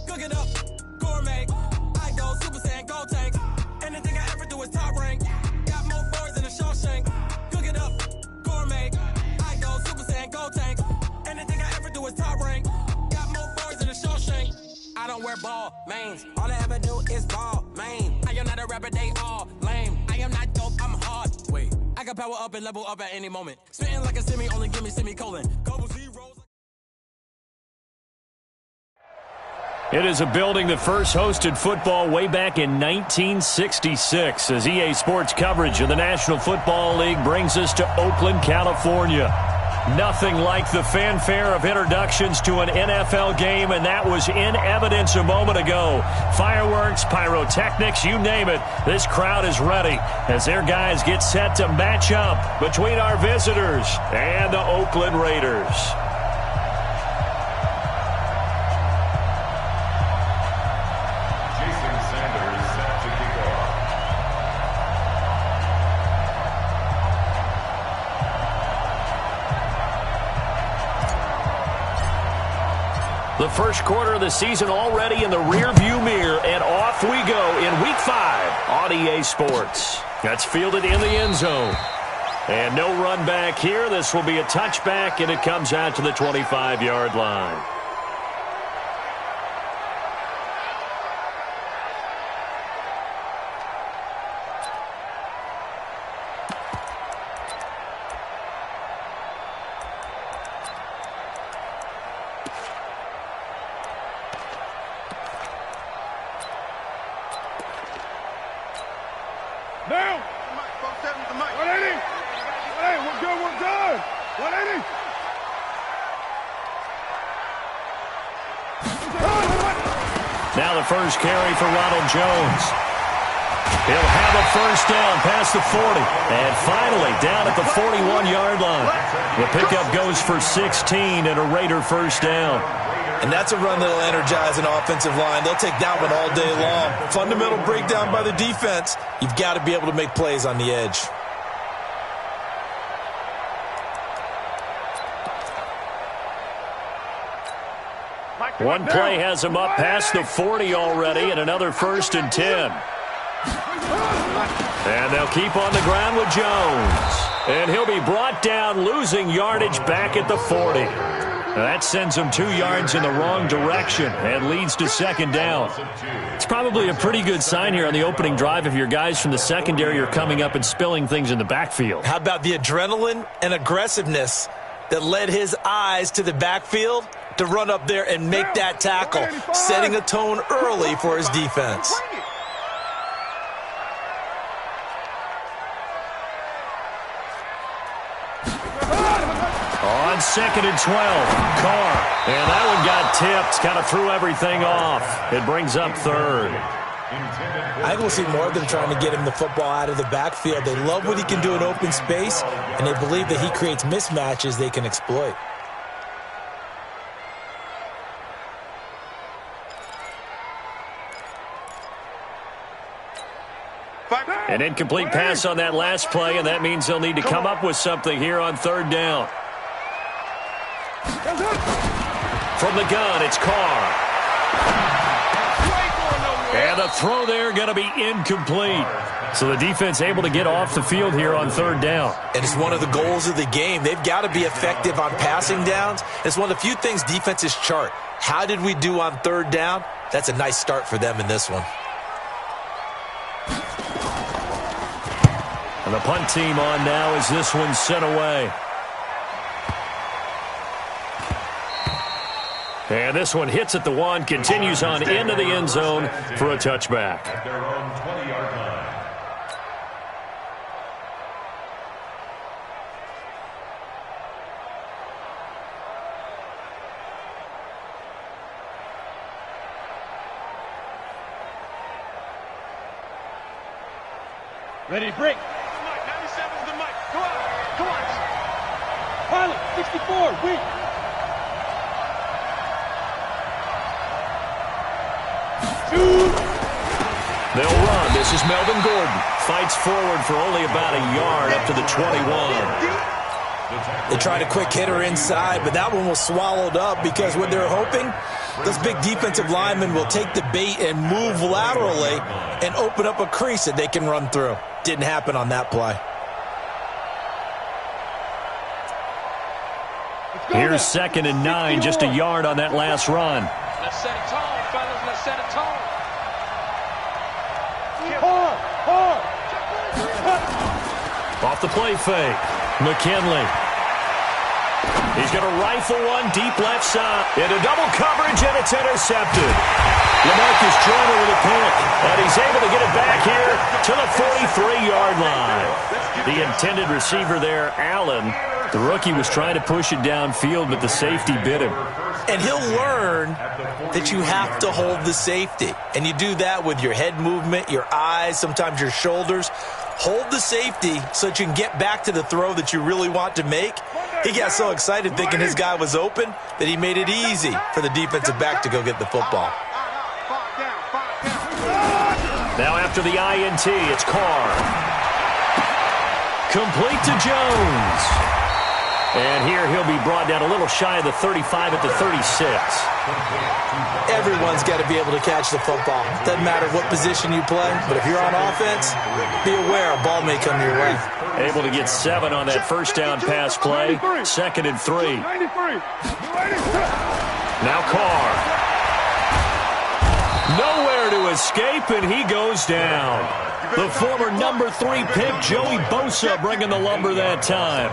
Cook it up, gourmet. I go Super Saiyan, go tank. Anything I ever do is top rank. Got more boys than a Shawshank. Cook it up, gourmet. I go Super Saiyan, go tank. Anything I ever do is top rank. Got more boys than a Shawshank. I don't wear ball mains. All I ever do is ball main. I am not a rapper, they all lame. I am not dope, I'm hard. Wait, I can power up and level up at any moment. Spitting like a semi, only give me semicolon. Couple zeros. It is a building that first hosted football way back in 1966 as EA Sports coverage of the National Football League brings us to Oakland, California. Nothing like the fanfare of introductions to an NFL game, and that was in evidence a moment ago. Fireworks, pyrotechnics, you name it. This crowd is ready as their guys get set to match up between our visitors and the Oakland Raiders. The first quarter of the season already in the rearview mirror, and off we go in Week 5 on EA Sports. That's fielded in the end zone. And no run back here. This will be a touchback, and it comes out to the 25-yard line. Now! 180! 180! We're good, we're good! 180! Now the first carry for Ronald Jones. He'll have a first down past the 40. And finally down at the 41-yard line. The pickup goes for 16 and a Raider first down. And that's a run that'll energize an offensive line. They'll take that one all day long. Fundamental breakdown by the defense. You've got to be able to make plays on the edge. One play has him up past the 40 already, and another 1st and 10. And they'll keep on the ground with Jones. And he'll be brought down, losing yardage back at the 40. That sends him 2 yards in the wrong direction and leads to second down. It's probably a pretty good sign here on the opening drive if your guys from the secondary are coming up and spilling things in the backfield. How about the adrenaline and aggressiveness that led his eyes to the backfield to run up there and make that tackle, setting a tone early for his defense. On 2nd and 12, Carr. And that one got tipped, kind of threw everything off. It brings up 3rd. I think we'll see more of them trying to get him the football out of the backfield. They love what he can do in open space, and they believe that he creates mismatches they can exploit. An incomplete pass on that last play, and that means they'll need to come up with something here on 3rd down. From the gun, it's Carr. And the throw there going to be incomplete. So the defense able to get off the field here on third down. And it's one of the goals of the game. They've got to be effective on passing downs. It's one of the few things defenses chart. How did we do on third down? That's a nice start for them in this one. And the punt team on now as this one's sent away. And this one hits at the 1, continues on into the end zone for a touchback. At their own 20-yard line. Ready, break. Mike, 97's the mic. Go on. Come on. Pilot, 64, weak. They'll run. This is Melvin Gordon. Fights forward for only about a yard up to the 21. They tried a quick hitter inside, but that one was swallowed up because what they're hoping, those big defensive linemen will take the bait and move laterally and open up a crease that they can run through. Didn't happen on that play. Here's 2nd and 9, just a yard on that last run. Let's set a tone, fellas. Let's set a tone. Off the play fake. McKinley. He's going to rifle one deep left side. Into double coverage, and it's intercepted. LaMarcus Joyner with a pick, and he's able to get it back here to the 43-yard line. The intended receiver there, Allen. The rookie was trying to push it downfield, but the safety bit him. And he'll learn that you have to hold the safety. And you do that with your head movement, your eyes, sometimes your shoulders. Hold the safety so that you can get back to the throw that you really want to make. He got so excited thinking his guy was open that he made it easy for the defensive back to go get the football. Now after the INT, it's Carr. Complete to Jones. And here he'll be brought down a little shy of the 35 at the 36. Everyone's got to be able to catch the football. Doesn't matter what position you play, but if you're on offense, be aware a ball may come your way. Able to get 7 on that first down pass play. 2nd and 3. Now Carr. Nowhere to escape, and he goes down. The former number 3 pick, Joey Bosa, bringing the lumber that time.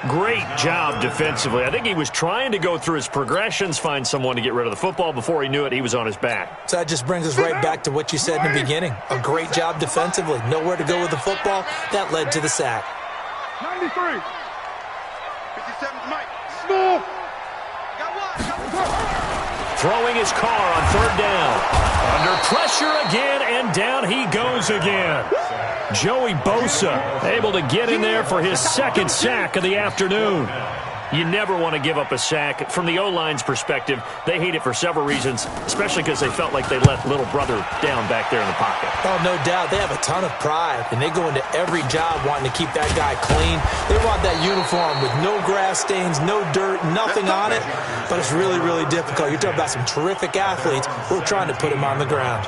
Great job defensively. I think he was trying to go through his progressions, find someone to get rid of the football. Before he knew it, he was on his back. So that just brings us right back to what you said in the beginning. A great job defensively. Nowhere to go with the football. That led to the sack. 93. 57's Mike. Smooth. Throwing his car on third down. Under pressure again, and down he goes again. Joey Bosa able to get in there for his 2nd sack of the afternoon. You never want to give up a sack. From the O-line's perspective, they hate it for several reasons, especially because they felt like they let little brother down back there in the pocket. Oh, no doubt. They have a ton of pride, and they go into every job wanting to keep that guy clean. They want that uniform with no grass stains, no dirt, nothing on it, but it's really, really difficult. You're talking about some terrific athletes who are trying to put him on the ground.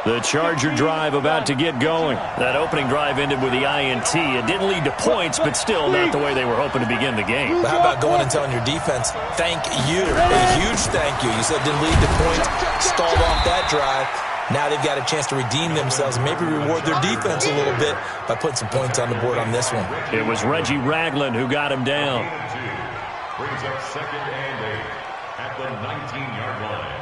The Charger drive about to get going. That opening drive ended with the INT. It didn't lead to points, but still not the way they were hoping to begin the game. But how about going and telling your defense, thank you, a huge thank you. You said it didn't lead to points, stalled off that drive. Now they've got a chance to redeem themselves and maybe reward their defense a little bit by putting some points on the board on this one. It was Reggie Ragland who got him down. Brings up 2nd and 8 at the 19-yard line.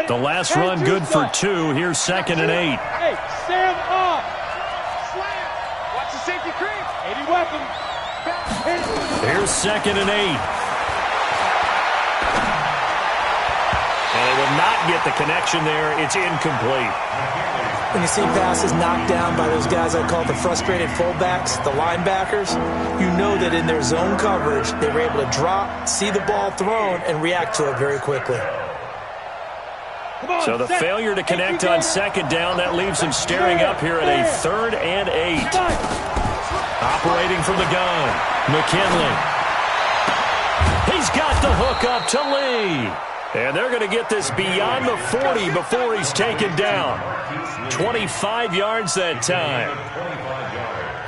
The last run good for 2. Here's 2nd and 8. Hey, Sam off. Slam. Watch the safety creep. 80 weapon. Here's 2nd and 8. And they will not get the connection there. It's incomplete. When you see passes knocked down by those guys I call the frustrated fullbacks, the linebackers, you know that in their zone coverage, they were able to drop, see the ball thrown, and react to it very quickly. So the failure to connect on 2nd down, that leaves him staring up here at a 3rd and 8. Operating from the gun, McKinley. He's got the hook up to Lee. And they're going to get this beyond the 40 before he's taken down. 25 yards that time.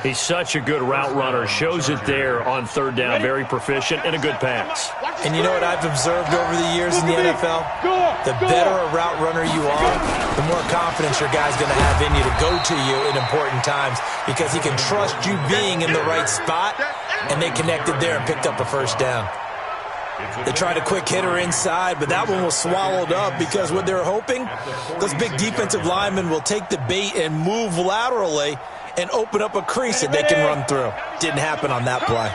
He's such a good route runner. Shows it there on third down. Very proficient and a good pass. And you know what I've observed over the years in the NFL? The better a route runner you are, the more confidence your guy's going to have in you to go to you in important times because he can trust you being in the right spot, and they connected there and picked up a first down. They tried a quick hitter inside, but that one was swallowed up because what they're hoping, those big defensive linemen will take the bait and move laterally and open up a crease that they can run through. Didn't happen on that play.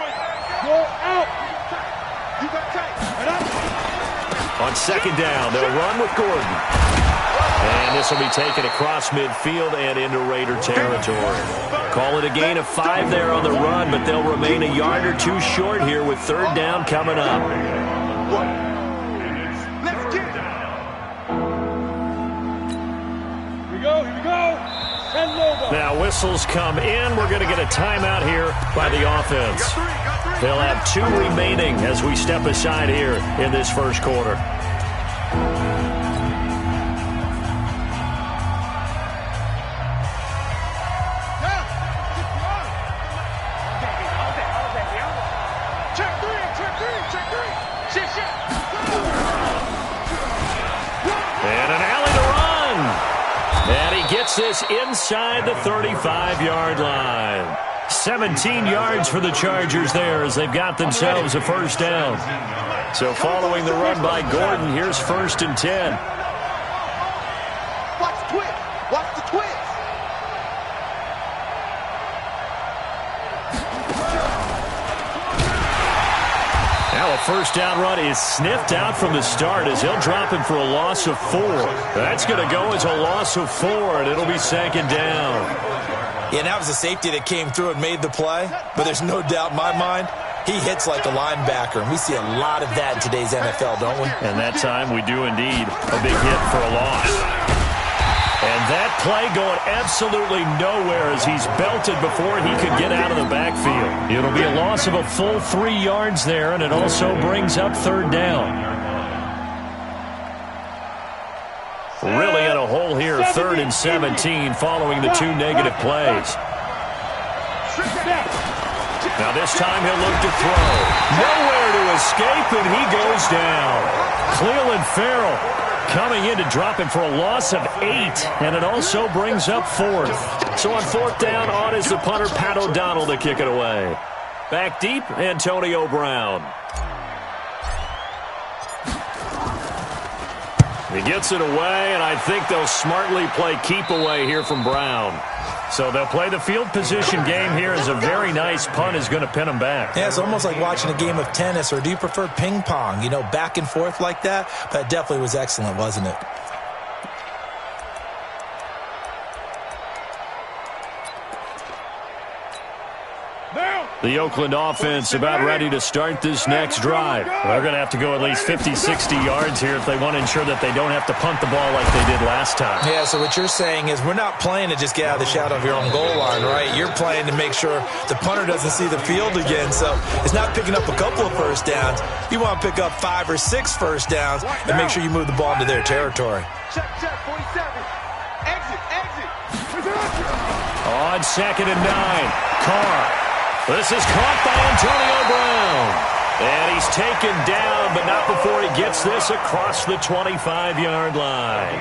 On second down, they'll run with Gordon. And this will be taken across midfield and into Raider territory. Call it a gain of 5 there on the run, but they'll remain a yard or two short here with third down coming up. Let's get it. Here we go. Now whistles come in. We're going to get a timeout here by the offense. They'll have 2 remaining as we step aside here in this first quarter. And an alley to run. And he gets this inside the 35-yard line. 17 yards for the Chargers there as they've got themselves a first down. So following the run by Gordon, here's 1st and 10. Watch the twist. Watch the twist. Now a first down run is sniffed out from the start as he'll drop him for a loss of 4. That's going to go as a loss of 4, and it'll be 2nd down. Yeah, that was a safety that came through and made the play, but there's no doubt in my mind he hits like a linebacker, and we see a lot of that in today's NFL, don't we? And that time we do indeed a big hit for a loss. And that play going absolutely nowhere as he's belted before he could get out of the backfield. It'll be a loss of a full 3 yards there, and it also brings up third down. Really in a hole here, 3rd and 17 following the 2 negative plays. Now this time he'll look to throw. Nowhere to escape, and he goes down. Cleveland Farrell coming in to drop him for a loss of 8, and it also brings up 4th. So on 4th down, on is the punter, Pat O'Donnell, to kick it away. Back deep, Antonio Brown. He gets it away, and I think they'll smartly play keep away here from Brown. So they'll play the field position game here as a very nice punt is going to pin them back. Yeah, it's almost like watching a game of tennis, or do you prefer ping pong? You know, back and forth like that? That definitely was excellent, wasn't it? The Oakland offense about ready to start this next drive. They're going to have to go at least 50, 60 yards here if they want to ensure that they don't have to punt the ball like they did last time. Yeah, so what you're saying is we're not playing to just get out of the shadow of your own goal line, right? You're playing to make sure the punter doesn't see the field again. So it's not picking up a couple of first downs. You want to pick up 5 or 6 first downs and make sure you move the ball into their territory. Check, 47. Exit. On 2nd and 9, Carr. This is caught by Antonio Brown. And he's taken down, but not before he gets this across the 25-yard line.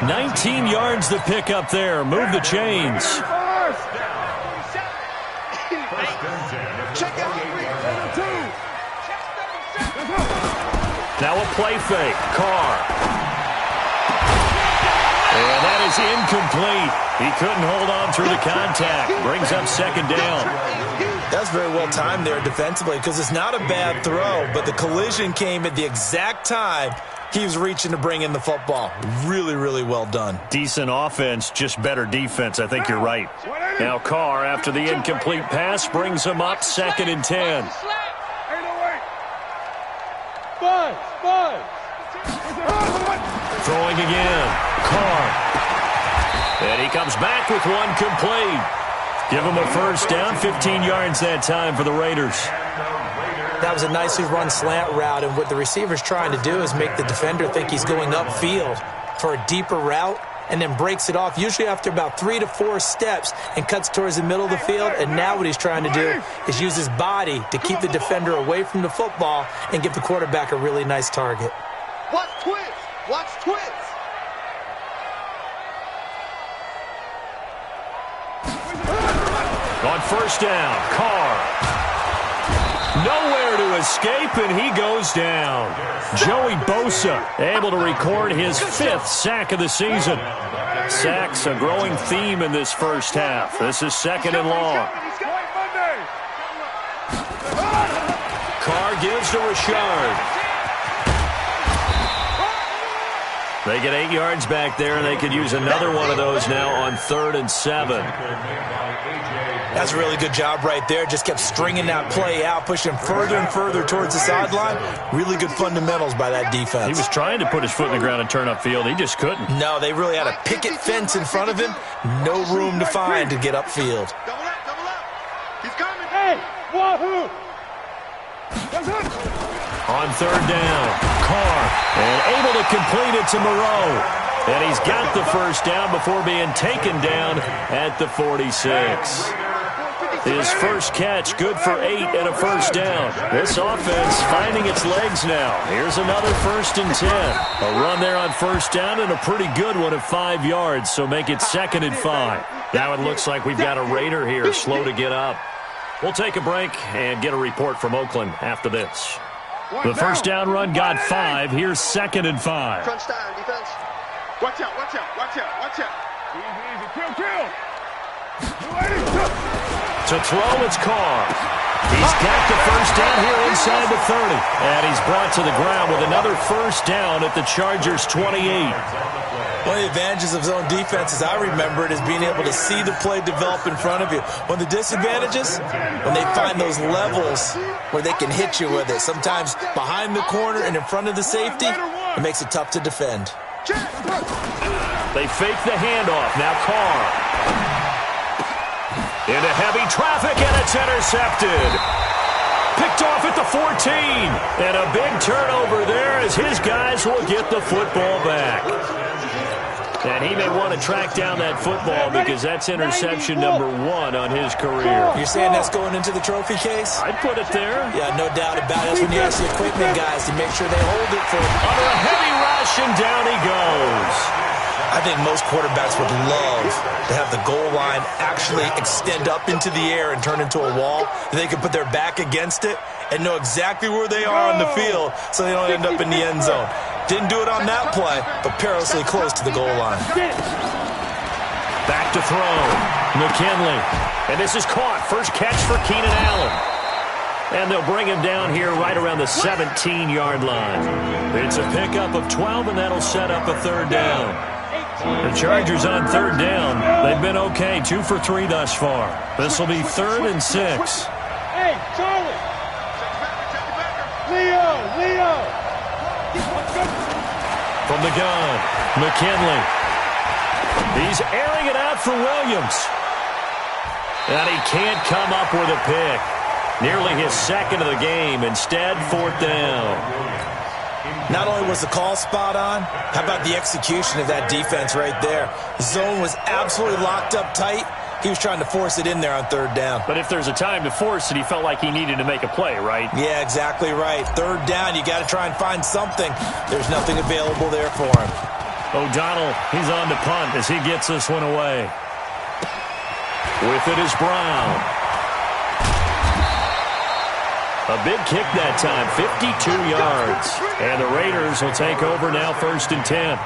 19 yards to pick up there. Move the chains. Now a play fake. Carr. And that is incomplete. He couldn't hold on through the contact. Brings up 2nd down. That's very well timed there defensively because it's not a bad throw, but the collision came at the exact time he was reaching to bring in the football. Really, really well done. Decent offense, just better defense. I think you're right. Now Carr, after the incomplete pass, brings him up 2nd and 10. Throwing again. Carr. And he comes back with one complete. Give them a first down, 15 yards that time for the Raiders. That was a nicely run slant route, and what the receiver's trying to do is make the defender think he's going upfield for a deeper route, and then breaks it off, usually after about 3 to 4 steps, and cuts towards the middle of the field. And now what he's trying to do is use his body to keep the defender away from the football and give the quarterback a really nice target. Watch twins. Watch twins. On first down, Carr. Nowhere to escape, and he goes down. Joey Bosa able to record his 5th sack of the season. Sacks a growing theme in this first half. This is 2nd and long. Carr gives to Richard. They get 8 yards back there, and they could use another one of those now on 3rd and 7. That's a really good job right there. Just kept stringing that play out, pushing further and further towards the sideline. Really good fundamentals by that defense. He was trying to put his foot in the ground and turn upfield. He just couldn't. No, they really had a picket fence in front of him. No room to find to get upfield. Double up, double up. He's coming. Hey, wahoo! On 3rd down, Carr, and able to complete it to Moreau. And he's got the first down before being taken down at the 46. His first catch, good for 8 and a first down. This offense finding its legs now. Here's another 1st and 10. A run there on first down and a pretty good one at 5 yards, so make it 2nd and 5. Now it looks like we've got a Raider here, slow to get up. We'll take a break and get a report from Oakland after this. The first down run got 5. Here's 2nd and 5. Crunch time, defense. Watch out, watch out, watch out, watch out. Easy, easy. Kill. To throw, it's Carr. He's got the first down here inside the 30. And he's brought to the ground with another first down at the Chargers' 28. One of the advantages of zone defense, as I remember it, is being able to see the play develop in front of you. One of the disadvantages, when they find those levels where they can hit you with it, sometimes behind the corner and in front of the safety, it makes it tough to defend. They fake the handoff. Now Carr. Into heavy traffic, and it's intercepted. Picked off at the 14. And a big turnover there as his guys will get the football back. And he may want to track down that football because that's interception number 1 on his career. You're saying that's going into the trophy case? I'd put it there. Yeah, no doubt about it. That's when you ask the equipment guys to make sure they hold it for him. Under a heavy rush, and down he goes. I think most quarterbacks would love to have the goal line actually extend up into the air and turn into a wall. They can put their back against it and know exactly where they are on the field so they don't end up in the end zone. Didn't do it on that play, but perilously close to the goal line. Back to throw. McKinley. And this is caught. First catch for Keenan Allen. And they'll bring him down here right around the 17-yard line. It's a pickup of 12, and that'll set up a 3rd down. The Chargers on 3rd down. They've been okay, 2 for 3 thus far. This will be 3rd and 6. Hey, Charlie. Leo. From the gun, McKinley. He's airing it out for Williams. And he can't come up with a pick. Nearly his 2nd of the game. Instead, 4th down. Not only was the call spot on, how about the execution of that defense right there? The zone was absolutely locked up tight. He was trying to force it in there on 3rd down. But if there's a time to force it, he felt like he needed to make a play, right? Yeah, exactly right. 3rd down, you got to try and find something. There's nothing available there for him. O'Donnell, he's on to punt as he gets this one away. With it is Brown. A big kick that time, 52 yards. And the Raiders will take over now, 1st and 10.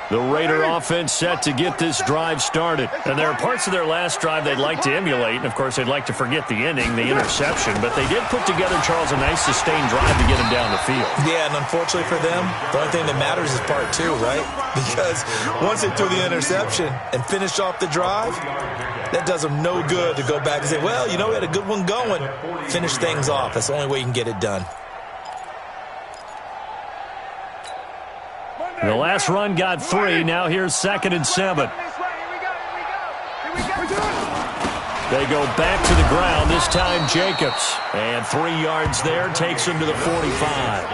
The Raider offense set to get this drive started. And there are parts of their last drive they'd like to emulate. And, of course, they'd like to forget the ending, the interception. But they did put together, Charles, a nice sustained drive to get him down the field. Yeah, and unfortunately for them, the only thing that matters is part 2, right? Because once they threw the interception and finished off the drive, that does them no good to go back and say, well, you know, we had a good one going. Finish things off. That's the only way you can get it done. The last run got 3. Now here's 2nd and 7. They go back to the ground, this time Jacobs. And 3 yards there, takes him to the 45.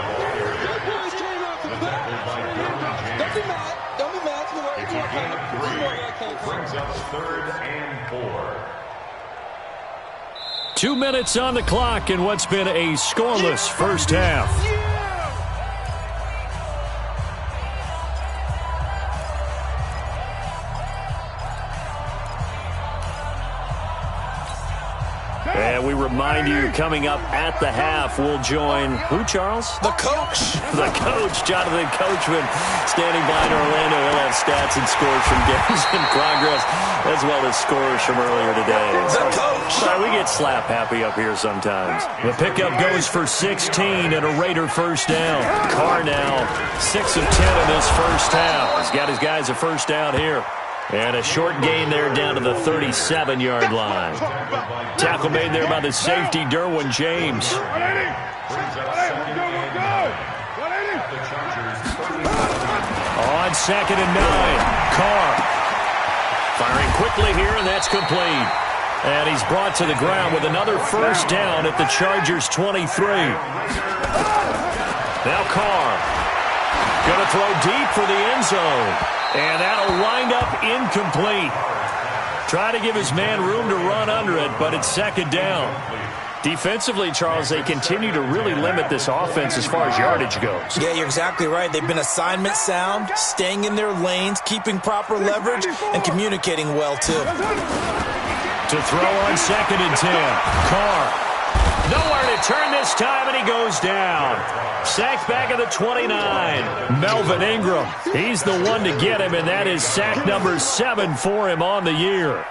Brings up 3rd and 4. 2 minutes on the clock in what's been a scoreless first half. And we remind you, coming up at the half, we'll join who, Charles? The coach. The coach, Jonathan Coachman, standing by in Orlando. He'll have stats and scores from games in progress, as well as scores from earlier today. The coach. Sorry, we get slap happy up here sometimes. The pickup goes for 16 and a Raider first down. Carr now 6 of 10 in this first half. He's got his guys a first down here. And a short gain there down to the 37-yard line. Tackle made there by the safety, Derwin James. On 2nd and 9, Carr. Firing quickly here, and that's complete. And he's brought to the ground with another first down at the Chargers' 23. Now Carr. Going to throw deep for the end zone. And that'll wind up incomplete. Try to give his man room to run under it, but it's 2nd down. Defensively, Charles, they continue to really limit this offense as far as yardage goes. Yeah, you're exactly right. They've been assignment sound, staying in their lanes, keeping proper leverage, and communicating well, too. To throw on 2nd and 10. Carr. Nowhere to turn this time, and he goes down. Sacked back at the 29. Melvin Ingram. He's the one to get him, and that is sack number 7 for him on the year.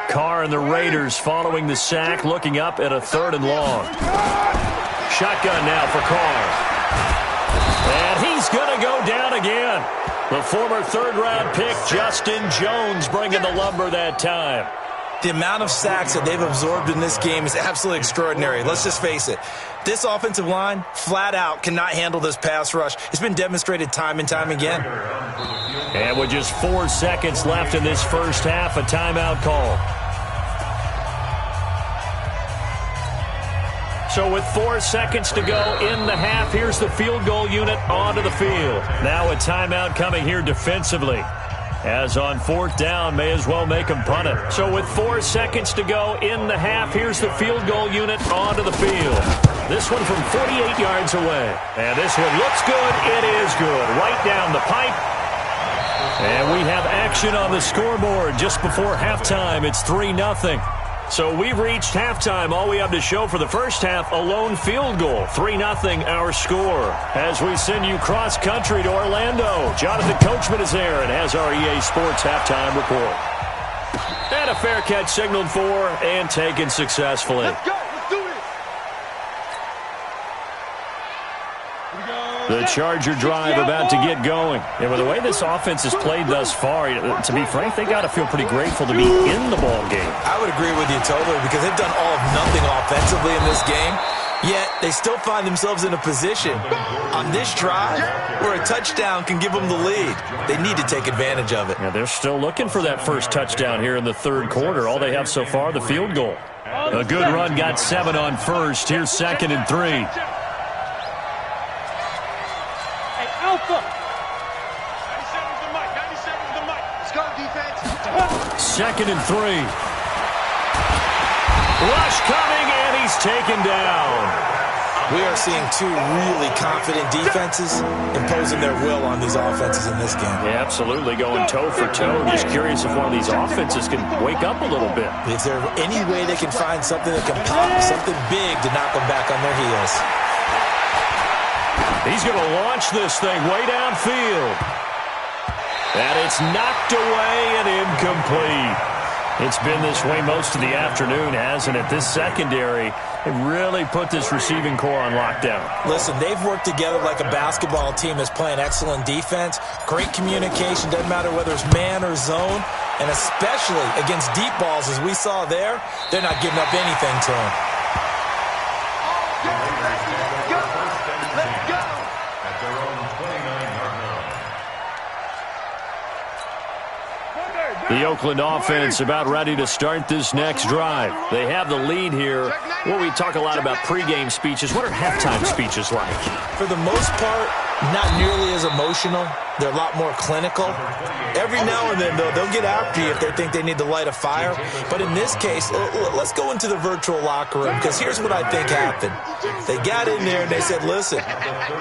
Carr and the Raiders following the sack, looking up at a 3rd and long. Shotgun now for Carr. And he's going to go down again. The former 3rd-round pick, Justin Jones, bringing the lumber that time. The amount of sacks that they've absorbed in this game is absolutely extraordinary. Let's just face it. This offensive line, flat out, cannot handle this pass rush. It's been demonstrated time and time again. And with just 4 seconds left in this first half, a timeout call. So with 4 seconds to go in the half, here's the field goal unit onto the field. Now a timeout coming here defensively. As on 4th down, may as well make him punt it. So with 4 seconds to go in the half, here's the field goal unit onto the field. This one from 48 yards away. And this one looks good. It is good. Right down the pipe. And we have action on the scoreboard just before halftime. It's 3-0. So we've reached halftime. All we have to show for the first half, a lone field goal. 3-0 our score. As we send you cross-country to Orlando, Jonathan Coachman is there and has our EA Sports halftime report. And a fair catch signaled for and taken successfully. Let's go. Let's do this. The Charger drive about to get going. And with the way this offense has played thus far, to be frank, they got to feel pretty grateful to be in the ball game. I would agree with you totally because they've done all of nothing offensively in this game, yet they still find themselves in a position on this drive where a touchdown can give them the lead. They need to take advantage of it. Yeah, they're still looking for that first touchdown here in the 3rd quarter. All they have so far, the field goal. A good run, got 7 on first. Here's 2nd and 3. Alpha. 97's the mic. 97's the mic. Let's go, defense. 2nd and 3. Rush coming, and he's taken down. We are seeing 2 really confident defenses imposing their will on these offenses in this game. Yeah, absolutely, going toe for toe. Just curious if one of these offenses can wake up a little bit. Is there any way they can find something that can pop, something big to knock them back on their heels? He's going to launch this thing way downfield. And it's knocked away and incomplete. It's been this way most of the afternoon, hasn't it? This secondary, they really put this receiving core on lockdown. Listen, they've worked together like a basketball team that's playing excellent defense. Great communication, doesn't matter whether it's man or zone. And especially against deep balls, as we saw there, they're not giving up anything to them. The Oakland offense about ready to start this next drive. They have the lead here. Well, we talk a lot about pregame speeches. What are halftime speeches like? For the most part, not nearly as emotional. They're a lot more clinical. Every now and then, though, they'll get after you if they think they need to light a fire. But in this case, let's go into the virtual locker room, because here's what I think happened. They got in there and they said, listen,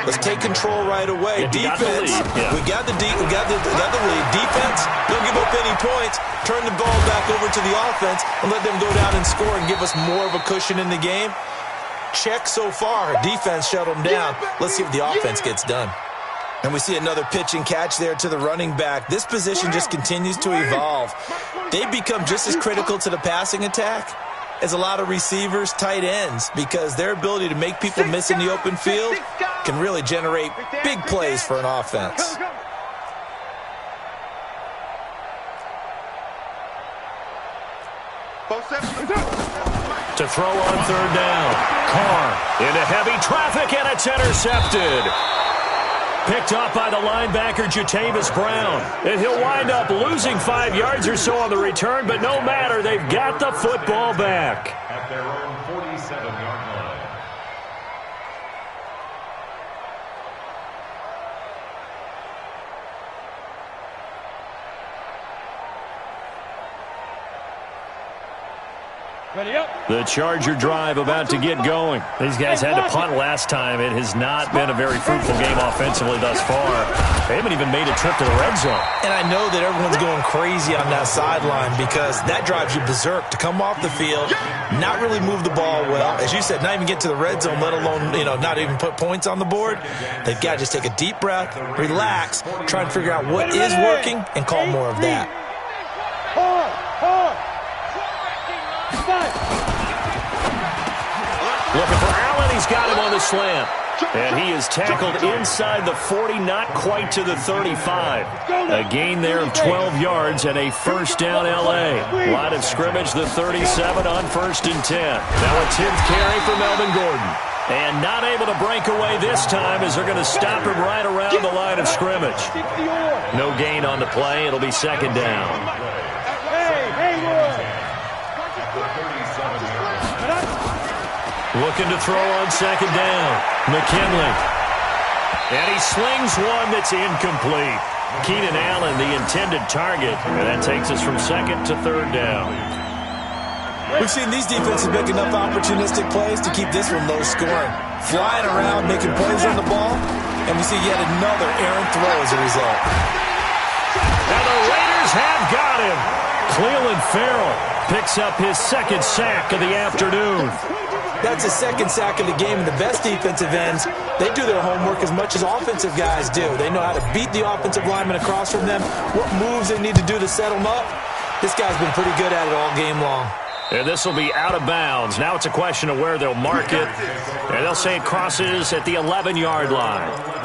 let's take control right away. Defense, we got the lead. Defense, don't give up any points. Turn the ball back over to the offense and let them go down and score and give us more of a cushion in the game. Check so far. Defense shut them down. Let's see if the offense gets done. And we see another pitch and catch there to the running back. This position just continues to evolve. They become just as critical to the passing attack as a lot of receivers, tight ends, because their ability to make people miss in the open field can really generate big plays for an offense. To throw on third down. Carr into heavy traffic, and it's intercepted. Picked up by the linebacker, Jatavis Brown. And he'll wind up losing 5 yards or so on the return, but no matter, they've got the football back. At their own 47-yard line. The Charger drive about to get going. These guys had to punt last time. It has not been a very fruitful game offensively thus far. They haven't even made a trip to the red zone. And I know that everyone's going crazy on that sideline because that drives you berserk to come off the field, not really move the ball well. As you said, not even get to the red zone, let alone, not even put points on the board. They've got to just take a deep breath, relax, try and figure out what is working, and call more of that. Looking for Allen. He's got him on the slant. And he is tackled inside the 40, not quite to the 35. A gain there of 12 yards and a first down L.A. Line of scrimmage, the 37 on 1st and 10. Now a 10th carry for Melvin Gordon. And not able to break away this time as they're going to stop him right around the line of scrimmage. No gain on the play. It'll be second down. Looking to throw on second down. McKinley. And he slings one that's incomplete. Keenan Allen, the intended target. And that takes us from second to third down. We've seen these defenses make enough opportunistic plays to keep this one low scoring. Flying around, making plays on the ball. And we see yet another errant throw as a result. And the Raiders have got him. Cleveland Farrell picks up his second sack of the afternoon. That's the second sack of the game, and the best defensive ends, they do their homework as much as offensive guys do. They know how to beat the offensive lineman across from them, what moves they need to do to set them up. This guy's been pretty good at it all game long. And this will be out of bounds. Now it's a question of where they'll mark it. And they'll say it crosses at the 11-yard line.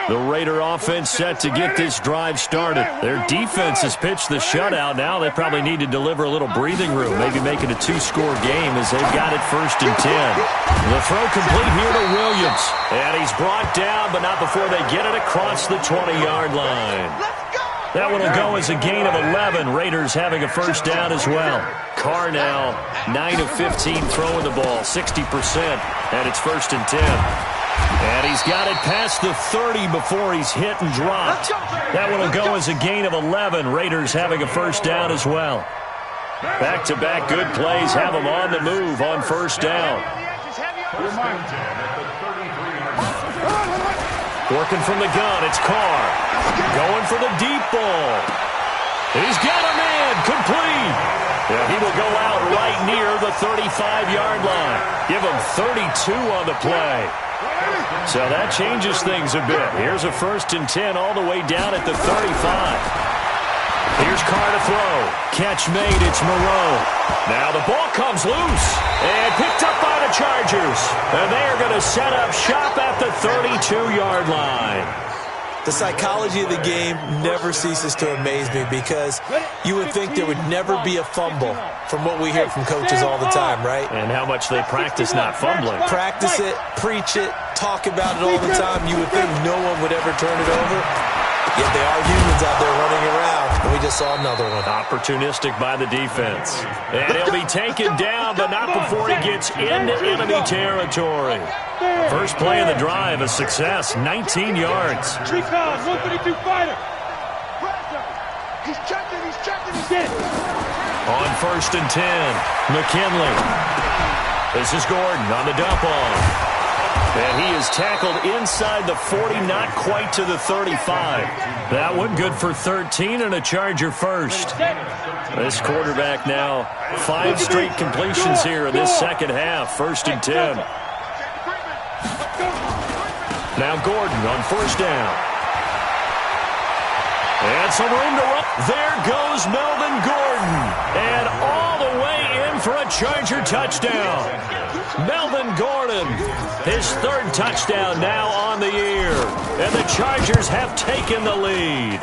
The Raider offense set to get this drive started. Their defense has pitched the shutout. Now they probably need to deliver a little breathing room, maybe make it a 2-score game as they've got it 1st and 10. The throw complete here to Williams. And he's brought down, but not before they get it across the 20-yard line. That one will go as a gain of 11. Raiders having a first down as well. Carr now 9 of 15 throwing the ball, 60%. And it's 1st and 10. And he's got it past the 30 before he's hit and dropped. That one will go as a gain of 11. Raiders having a first down as well. Back-to-back good plays have them on the move on first down. Working from the gun, it's Carr. Going for the deep ball. He's got a man, complete. And he will go out right near the 35-yard line. Give him 32 on the play. So that changes things a bit. Here's a 1st and 10 all the way down at the 35. Here's Carr to throw. Catch made, it's Moreau. Now the ball comes loose and picked up by the Chargers. And they are going to set up shop at the 32-yard line. The psychology of the game never ceases to amaze me because you would think there would never be a fumble from what we hear from coaches all the time, right? And how much they practice not fumbling. Practice it, preach it, talk about it all the time. You would think no one would ever turn it over. Yet they are humans out there running around, and we just saw another one. Opportunistic by the defense. And he'll be taken down, but not before he gets into enemy territory. First play of the drive, a success, 19 yards. 132 fighter. He's checking, he's in. On 1st and 10, McKinley. This is Gordon on the dump off. And he is tackled inside the 40, not quite to the 35. That one good for 13 and a Charger first. This quarterback now, 5 straight completions here in this second half, 1st and 10. Now Gordon on 1st down. And some room to run. There goes Melvin Gordon. And all the way in for a Charger touchdown. Melvin Gordon, his 3rd touchdown now on the year. And the Chargers have taken the lead.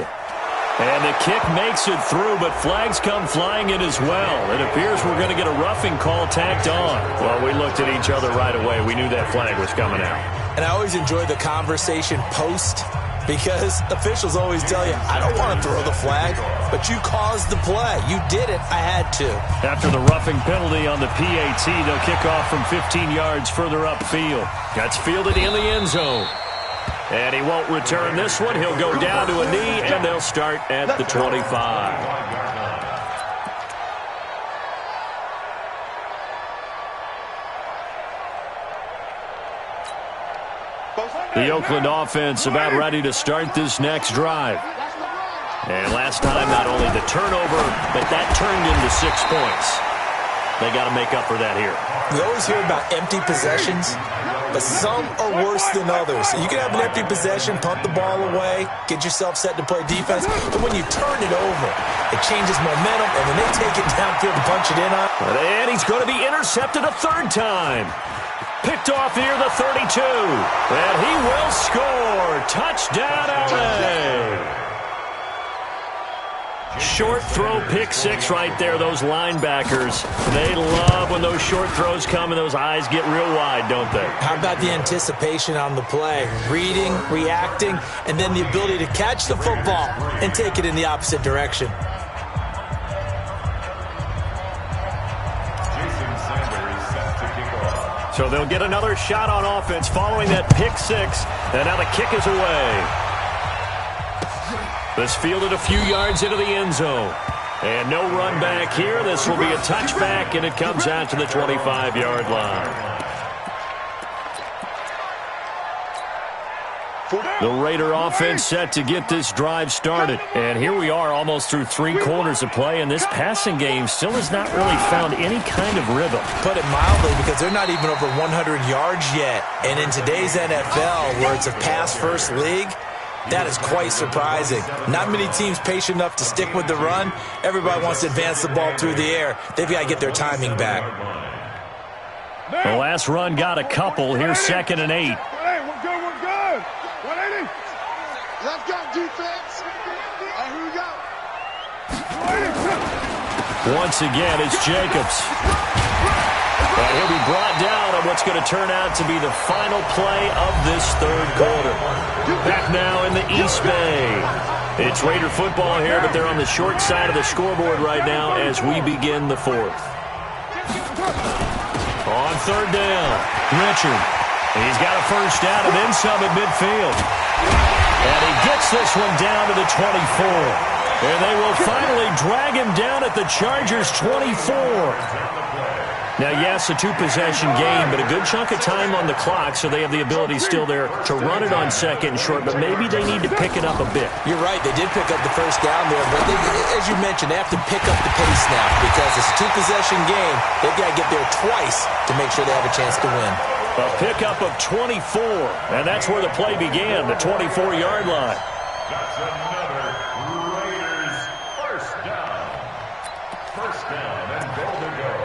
And the kick makes it through, but flags come flying in as well. It appears we're going to get a roughing call tacked on. Well, we looked at each other right away. We knew that flag was coming out. And I always enjoy the conversation post, because officials always tell you, I don't want to throw the flag, but you caused the play. You did it. I had to. After the roughing penalty on the PAT, they'll kick off from 15 yards further upfield. That's fielded in the end zone. And he won't return this one. He'll go down to a knee, and they'll start at the 25. The Oakland offense about ready to start this next drive. And last time, not only the turnover, but that turned into 6 points. They got to make up for that here. We always hear about empty possessions, but some are worse than others. You can have an empty possession, punt the ball away, get yourself set to play defense, but when you turn it over, it changes momentum, and when they take it downfield to punch it in on. And he's going to be intercepted a 3rd time. Picked off near the 32. And he will score. Touchdown, L.A. Short throw, pick 6 right there, those linebackers. They love when those short throws come and those eyes get real wide, don't they? How about the anticipation on the play? Reading, reacting, and then the ability to catch the football and take it in the opposite direction. So they'll get another shot on offense following that pick 6. And now the kick is away. This fielded a few yards into the end zone. And no run back here. This will be a touchback, and it comes out to the 25-yard line. The Raider offense set to get this drive started. And here we are almost through 3 quarters of play, and this passing game still has not really found any kind of rhythm. Put it mildly, because they're not even over 100 yards yet. And in today's NFL, where it's a pass-first league, that is quite surprising. Not many teams patient enough to stick with the run. Everybody wants to advance the ball through the air. They've got to get their timing back. The last run got a couple. Here's 2nd and 8. Let's go, defense. Here we go. Once again, it's Jacobs. And he'll be brought down on what's going to turn out to be the final play of this 3rd quarter. Back now in the East Bay. It's Raider football here, but they're on the short side of the scoreboard right now as we begin the 4th. On 3rd down, Richard. He's got a 1st down and then some at midfield. And he gets this one down to the 24. And they will finally drag him down at the Chargers' 24. Now, yes, a 2-possession game, but a good chunk of time on the clock, so they have the ability still there to run it on 2nd and short, but maybe they need to pick it up a bit. You're right. They did pick up the 1st down there, but as you mentioned, they have to pick up the pace now because it's a 2-possession game. They've got to get there twice to make sure they have a chance to win. A pickup of 24, and that's where the play began, the 24-yard line. That's another Raiders 1st down. 1st down and goal to go.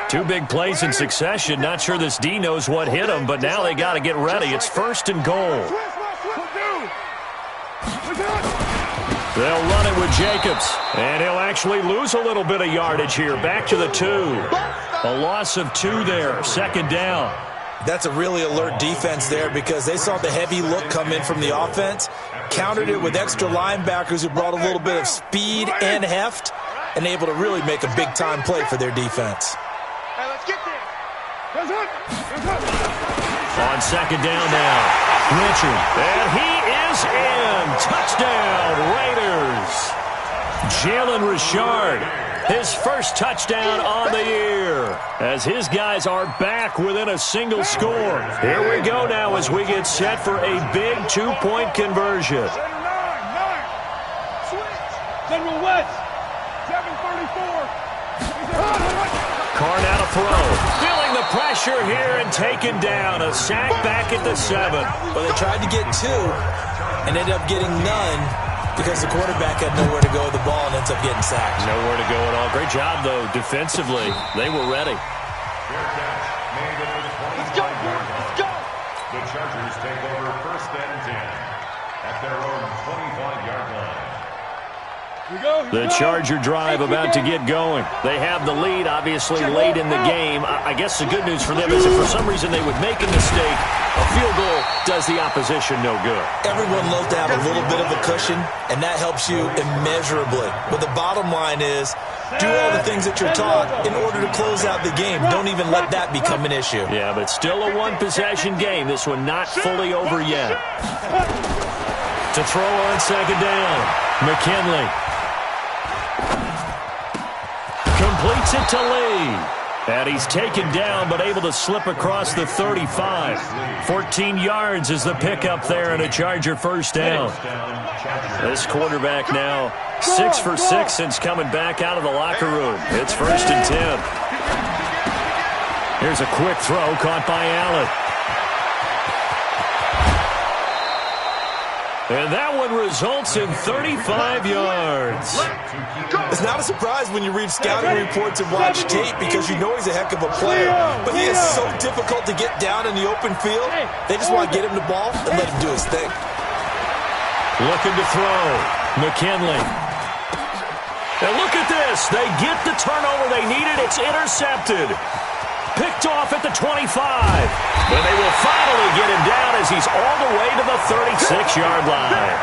2 big plays in succession. Not sure this D knows what hit him, but now they got to get ready. It's 1st and goal. They'll run it with Jacobs, and he'll actually lose a little bit of yardage here. Back to the 2. A loss of 2 there. 2nd down. That's a really alert defense there because they saw the heavy look come in from the offense, countered it with extra linebackers who brought a little bit of speed and heft, and able to really make a big-time play for their defense. Hey, let's get there. On second down now, Richard. And he is in. Touchdown, Raiders. Jalen Richard, his first touchdown on the year, as his guys are back within a single score. Here we go now as we get set for a big 2-point conversion. 9. Switch. General West. 734. Carr now to throw. Feeling the pressure here and taken down. A sack back at the 7. Well, they tried to get 2 and ended up getting none because the quarterback had nowhere to go with the ball and ends up getting sacked. Nowhere to go at all. Great job, though, defensively. They were ready. Let's go, let's go. The Chargers take over 1st and 10 at their own 25-yard line. The Charger drive about to get going. They have the lead, obviously, late in the game. I guess the good news for them is if for some reason they would make a mistake, a field goal does the opposition no good. Everyone loves to have a little bit of a cushion, and that helps you immeasurably. But the bottom line is, do all the things that you're taught in order to close out the game. Don't even let that become an issue. Yeah, but still a one-possession game. This one not fully over yet. To throw on second down, McKinley. Completes it to Lee. And he's taken down, but able to slip across the 35. 14 yards is the pickup there and a Charger first down. This quarterback now 6 for 6 since coming back out of the locker room. It's 1st and 10. Here's a quick throw caught by Allen. And that one results in 35 yards. It's not a surprise when you read scouting reports and watch tape because you know he's a heck of a player. But he is so difficult to get down in the open field. They just want to get him the ball and let him do his thing. Looking to throw. McKinley. And look at this. They get the turnover they needed. It's intercepted. Picked off at the 25. But they will finally get him down as he's all the way to the 36-yard line.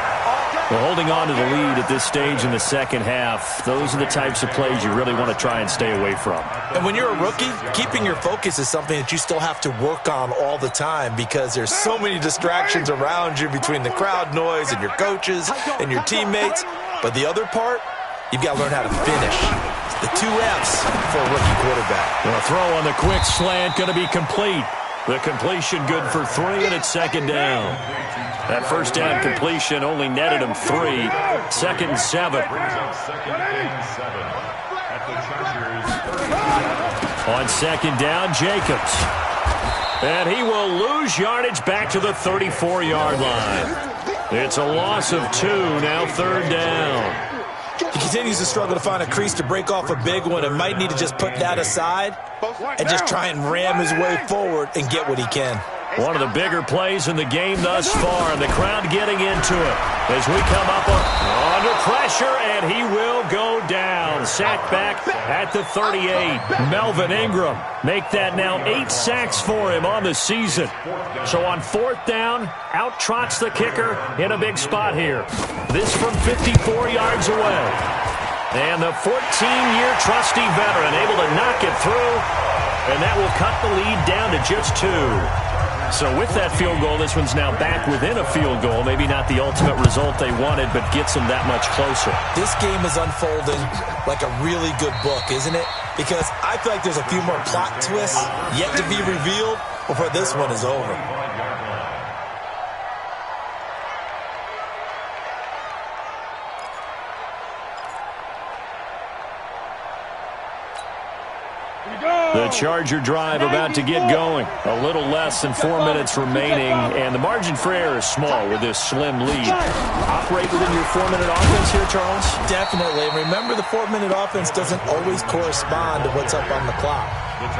Well, holding on to the lead at this stage in the second half, those are the types of plays you really want to try and stay away from. And when you're a rookie, keeping your focus is something that you still have to work on all the time because there's so many distractions around you between the crowd noise and your coaches and your teammates. But the other part, you've got to learn how to finish. The 2 F's for a rookie quarterback. The throw on the quick slant going to be complete. The completion good for 3, and it's second down. That first down completion only netted him 3. 2nd and 7. On second down, Jacobs. And he will lose yardage back to the 34-yard line. It's a loss of 2, now 3rd down. He continues to struggle to find a crease to break off a big one and might need to just put that aside and just try and ram his way forward and get what he can. One of the bigger plays in the game thus far, and the crowd getting into it as we come up under pressure, and he will go down. Sacked back at the 38. Melvin Ingram make that now 8 sacks for him on the season. So on 4th down, out trots the kicker in a big spot here. This from 54 yards away. And the 14-year trusty veteran able to knock it through, and that will cut the lead down to just 2. So with that field goal, this one's now back within a field goal. Maybe not the ultimate result they wanted, but gets them that much closer. This game is unfolding like a really good book, isn't it? Because I feel like there's a few more plot twists yet to be revealed before this one is over. The Charger drive about to get going. A little less than 4 minutes remaining, and the margin for error is small with this slim lead. Operate within your 4-minute offense here, Charles? Definitely. And remember, the 4-minute offense doesn't always correspond to what's up on the clock.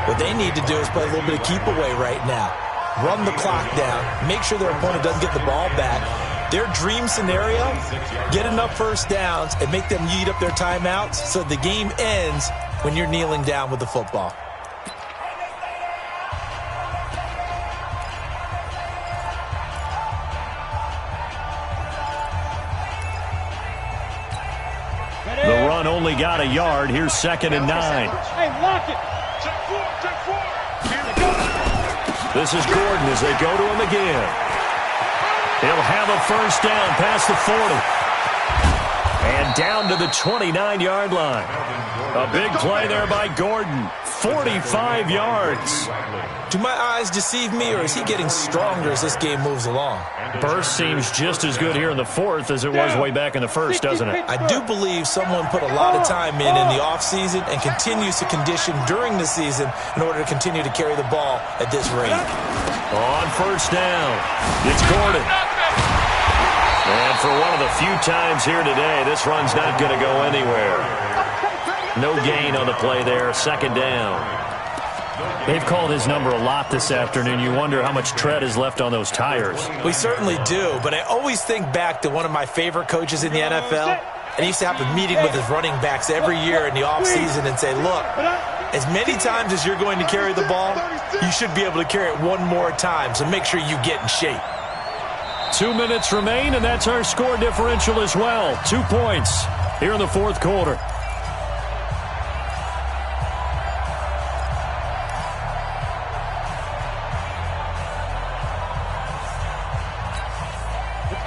What they need to do is play a little bit of keep away right now. Run the clock down. Make sure their opponent doesn't get the ball back. Their dream scenario, get enough first downs and make them eat up their timeouts so the game ends when you're kneeling down with the football. got a yard. Here's 2nd and 9. Hey, lock it. Check four. This is Gordon as they go to him again. He'll have a first down past the 40. And down to the 29-yard line. A big play there by Gordon. 45 yards. Do my eyes deceive me, or is he getting stronger as this game moves along? Burst seems just as good here in the 4th as it was way back in the 1st, doesn't it? I do believe someone put a lot of time in the offseason and continues to condition during the season in order to continue to carry the ball at this rate. On first down, it's Gordon. And for one of the few times here today, this run's not going to go anywhere. No gain on the play there, 2nd down. They've called his number a lot this afternoon. You wonder how much tread is left on those tires. We certainly do, but I always think back to one of my favorite coaches in the NFL. And he used to have a meeting with his running backs every year in the offseason and say, look, as many times as you're going to carry the ball, you should be able to carry it one more time, so make sure you get in shape. 2 minutes remain, and that's our score differential as well. 2 points here in the 4th quarter.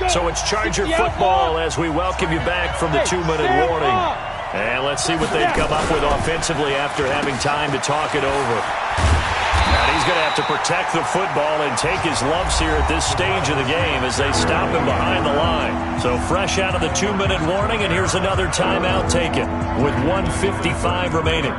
So it's Charger football as we welcome you back from the 2-minute warning. And let's see what they've come up with offensively after having time to talk it over. And he's going to have to protect the football and take his lumps here at this stage of the game as they stop him behind the line. So fresh out of the 2-minute warning, and here's another timeout taken with 1:55 remaining.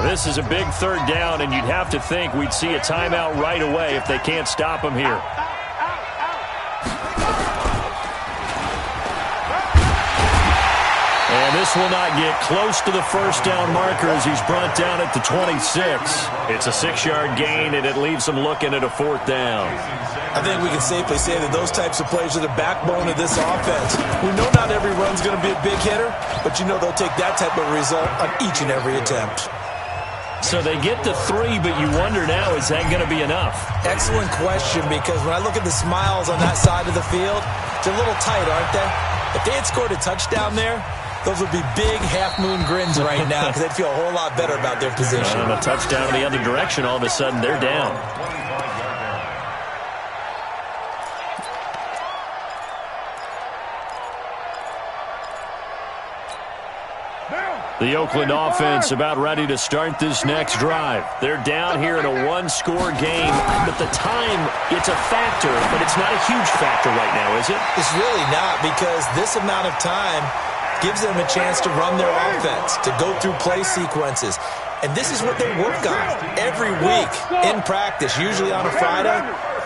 This is a big 3rd down, and you'd have to think we'd see a timeout right away if they can't stop him here. And this will not get close to the first down marker as he's brought down at the 26. It's a 6-yard gain, and it leaves him looking at a 4th down. I think we can safely say that those types of plays are the backbone of this offense. We know not every run's going to be a big hitter, but you know they'll take that type of result on each and every attempt. So they get to 3, but you wonder now, is that going to be enough? Excellent question, because when I look at the smiles on that side of the field, they're a little tight, aren't they? If they had scored a touchdown there, those would be big half-moon grins right now because they'd feel a whole lot better about their position. And a touchdown in the other direction, all of a sudden they're down. The Oakland offense about ready to start this next drive. They're down here in a 1-score game, but the time, it's a factor, but it's not a huge factor right now, is it? It's really not, because this amount of time gives them a chance to run their offense, to go through play sequences. And this is what they work on every week in practice, usually on a Friday.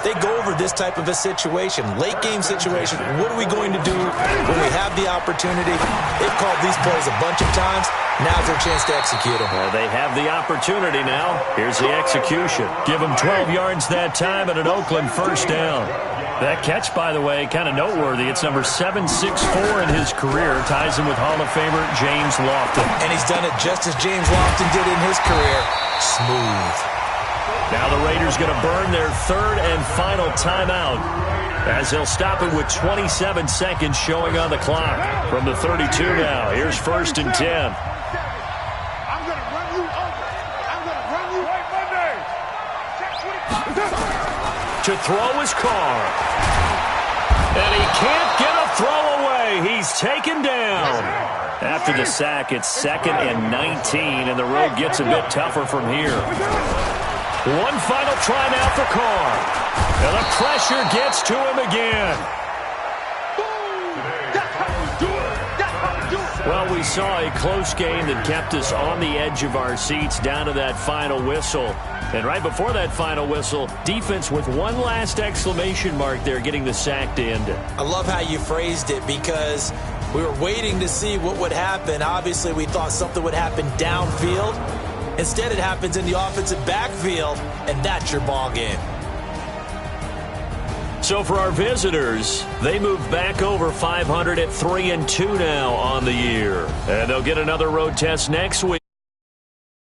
They go over this type of a situation, late game situation. What are we going to do when we have the opportunity? They've called these plays a bunch of times. Now's their chance to execute them. Well, they have the opportunity now. Here's the execution. Give them 12 yards that time and an Oakland first down. That catch, by the way, kind of noteworthy. It's number 764 in his career. Ties him with Hall of Famer James Lofton. And he's done it just as James Lofton did in his career. Smooth. Now the Raiders going to burn their 3rd and final timeout as they'll stop it with 27 seconds showing on the clock. From the 32 now, here's 1st and 10. I'm going to run you over. I'm going to run you right Monday. To throw his car. And he can't get a throw away. He's taken down. After the sack, it's 2nd and 19, and the road gets a bit tougher from here. One final try now for Carr. And the pressure gets to him again. Well, we saw a close game that kept us on the edge of our seats down to that final whistle. And right before that final whistle, defense with one last exclamation mark there, getting the sack to end it. I love how you phrased it, because we were waiting to see what would happen. Obviously, we thought something would happen downfield. Instead, it happens in the offensive backfield, and that's your ball game. So for our visitors, they move back over 500 at 3-2 now on the year. And they'll get another road test next week.